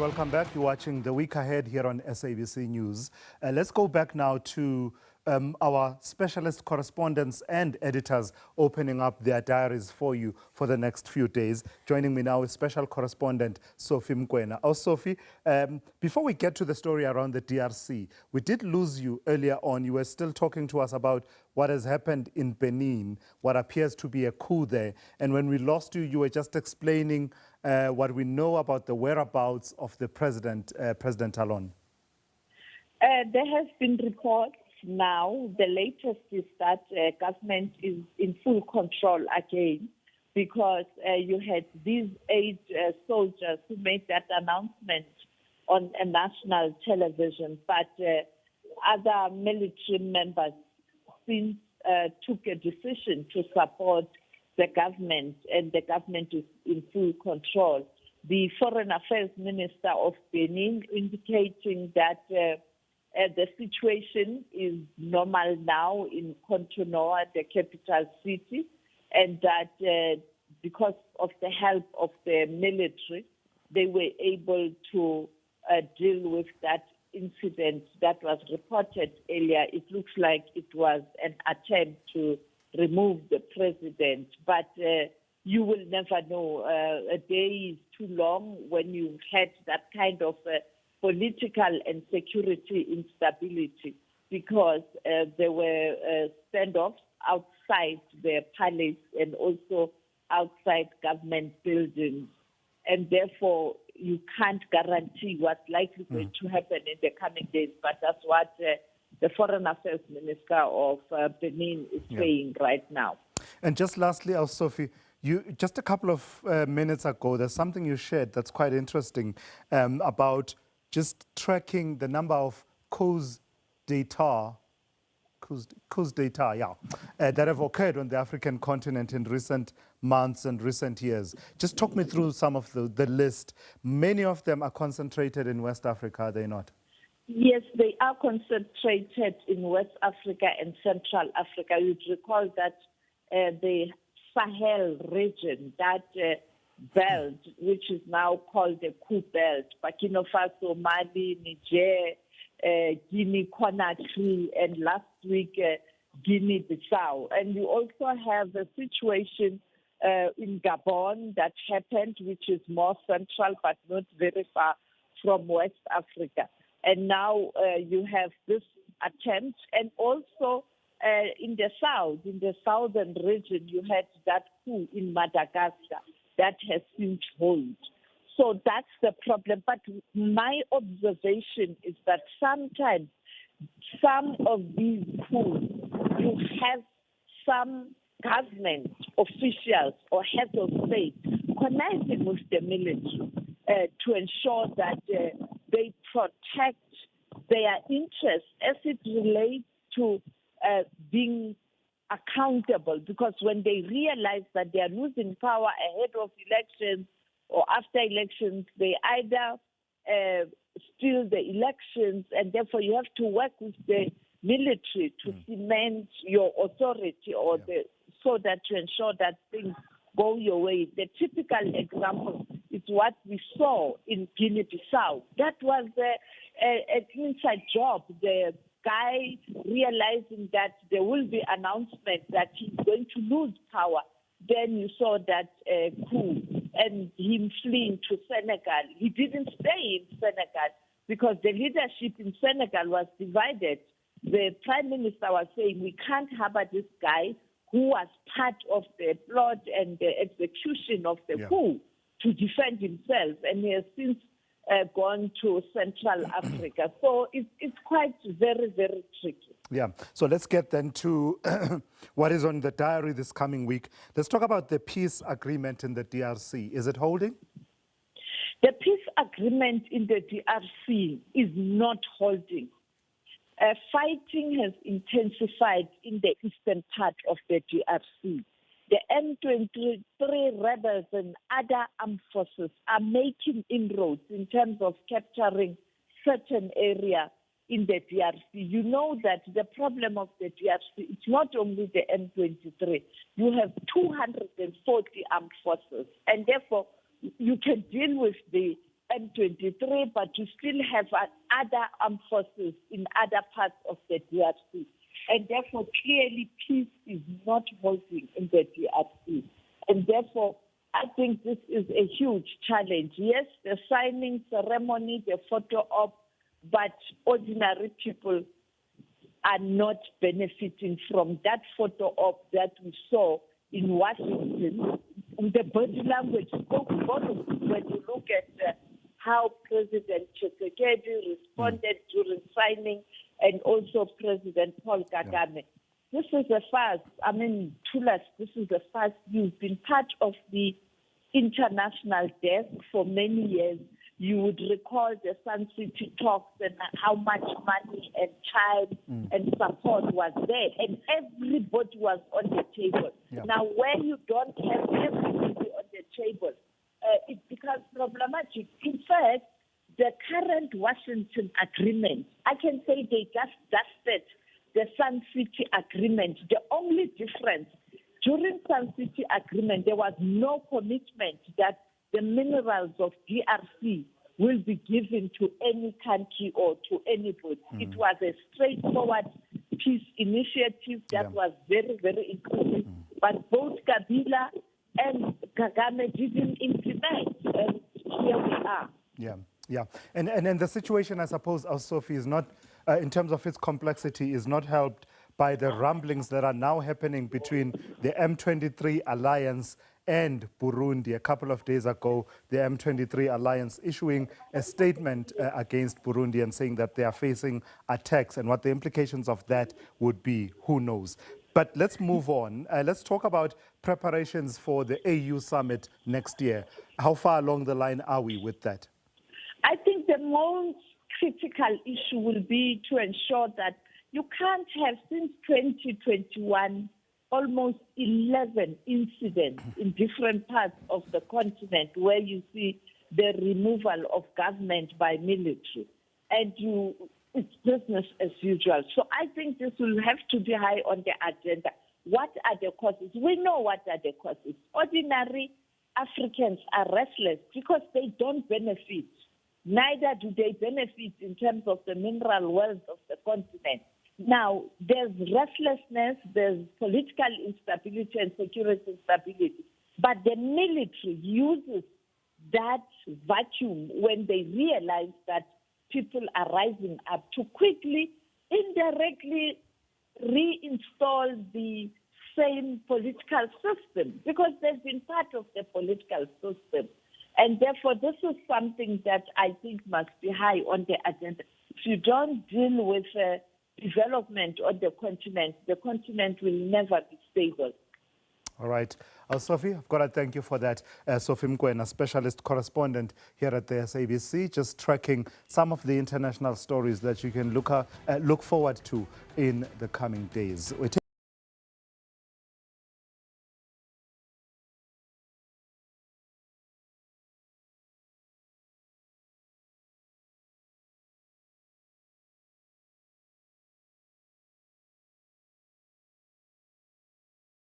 Welcome back. You're watching The Week Ahead here on SABC News. Let's go back now to our specialist correspondents and editors opening up their diaries for you for the next few days. Joining me now is special correspondent Sophie Mokoena. Oh, Sophie, before we get to the story around the DRC, we did lose you earlier on. You were still talking to us about what has happened in Benin, what appears to be a coup there. And when we lost you, you were just explaining what we know about the whereabouts of the president, President Talon. There has been reports now. The latest is that government is in full control again, because you had these 8 soldiers who made that announcement on a national television, but other military members since took a decision to support the government, and the government is in full control. The Foreign Affairs Minister of Benin indicating that the situation is normal now in Continental, the capital city, and that because of the help of the military, they were able to deal with that incident that was reported earlier. It looks like it was an attempt to remove the president, but you will never know. A day is too long when you had that kind of political and security instability, because there were standoffs outside the palace and also outside government buildings, and therefore you can't guarantee what's likely going to happen in the coming days, but that's what the Foreign Affairs Minister of Benin is saying right now. And just lastly, Sophie, you just a couple of minutes ago, there's something you shared that's quite interesting about just tracking the number of coups d'etat, that have occurred on the African continent in recent months and recent years. Just talk me through some of the list. Many of them are concentrated in West Africa, are they not? Yes, they are concentrated in West Africa and Central Africa. You'd recall that the Sahel region, that belt, which is now called the coup belt, Burkina Faso, Mali, Niger, Guinea-Conakry, and last week, Guinea-Bissau. And you also have a situation in Gabon that happened, which is more central but not very far from West Africa. And now you have this attempt, and also in the south, in the southern region, you had that coup in Madagascar that has since hold. So that's the problem. But my observation is that sometimes some of these coups, you have some government officials or heads of state connecting with the military to ensure that they protect their interests as it relates to being accountable, because when they realize that they are losing power ahead of elections or after elections, they either steal the elections, and therefore you have to work with the military to cement your authority or so that to ensure that things go your way. The typical example is what we saw in Guinea-Bissau. That was an inside job. The guy realizing that there will be announcement that he's going to lose power. Then you saw that coup and him fleeing to Senegal. He didn't stay in Senegal because the leadership in Senegal was divided. The prime minister was saying, we can't harbor this guy who was part of the plot and the execution of the coup to defend himself. And he has since gone to Central Africa. So it's quite very, very tricky. Yeah. So let's get then to what is on the diary this coming week. Let's talk about the peace agreement in the DRC. Is it holding? The peace agreement in the DRC is not holding. Fighting has intensified in the eastern part of the DRC. The M23 rebels and other armed forces are making inroads in terms of capturing certain areas in the DRC. You know that the problem of the DRC, it's not only the M23. You have 240 armed forces, and therefore you can deal with the M23, but you still have other armed forces in other parts of the DRC. And therefore, clearly, peace is not holding in the DRC. And therefore, I think this is a huge challenge. Yes, the signing ceremony, the photo op, but ordinary people are not benefiting from that photo op that we saw in Washington. The body language spoke volumes when you look at how President Tshisekedi responded during signing, and also President Paul Kagame. This is a first. I mean, Tulas, this is the first. You've been part of the international desk for many years. You would recall the Sun City talks and how much money and time and support was there, and everybody was on the table. Yeah. Now, when you don't have everybody on the table, it becomes problematic. In fact, the current Washington agreement, I can say they just dusted the Sun City agreement. The only difference, during Sun City agreement, there was no commitment that the minerals of DRC will be given to any country or to anybody. It was a straightforward peace initiative that was very, very inclusive. But both Kabila and Kagame didn't implement, and here we are. Yeah. And the situation, I suppose, Sophie, is not, in terms of its complexity, is not helped by the rumblings that are now happening between the M23 alliance and Burundi. A couple of days ago, the M23 alliance issuing a statement against Burundi and saying that they are facing attacks, and what the implications of that would be, who knows. But let's move on. Let's talk about preparations for the AU summit next year. How far along the line are we with that? I think the most critical issue will be to ensure that you can't have, since 2021, almost 11 incidents in different parts of the continent where you see the removal of government by military. And it's business as usual. So I think this will have to be high on the agenda. What are the causes? We know what are the causes. Ordinary Africans are restless because they don't benefit. Neither do they benefit in terms of the mineral wealth of the continent. Now, there's restlessness, there's political instability and security instability. But the military uses that vacuum when they realize that people are rising up to quickly, indirectly reinstall the same political system, because they've been part of the political system. And therefore, this is something that I think must be high on the agenda. If you don't deal with development on the continent will never be stable. All right. Sophie, I've got to thank you for that. Sophie Mokoena, specialist correspondent here at the SABC, just tracking some of the international stories that you can look forward to in the coming days.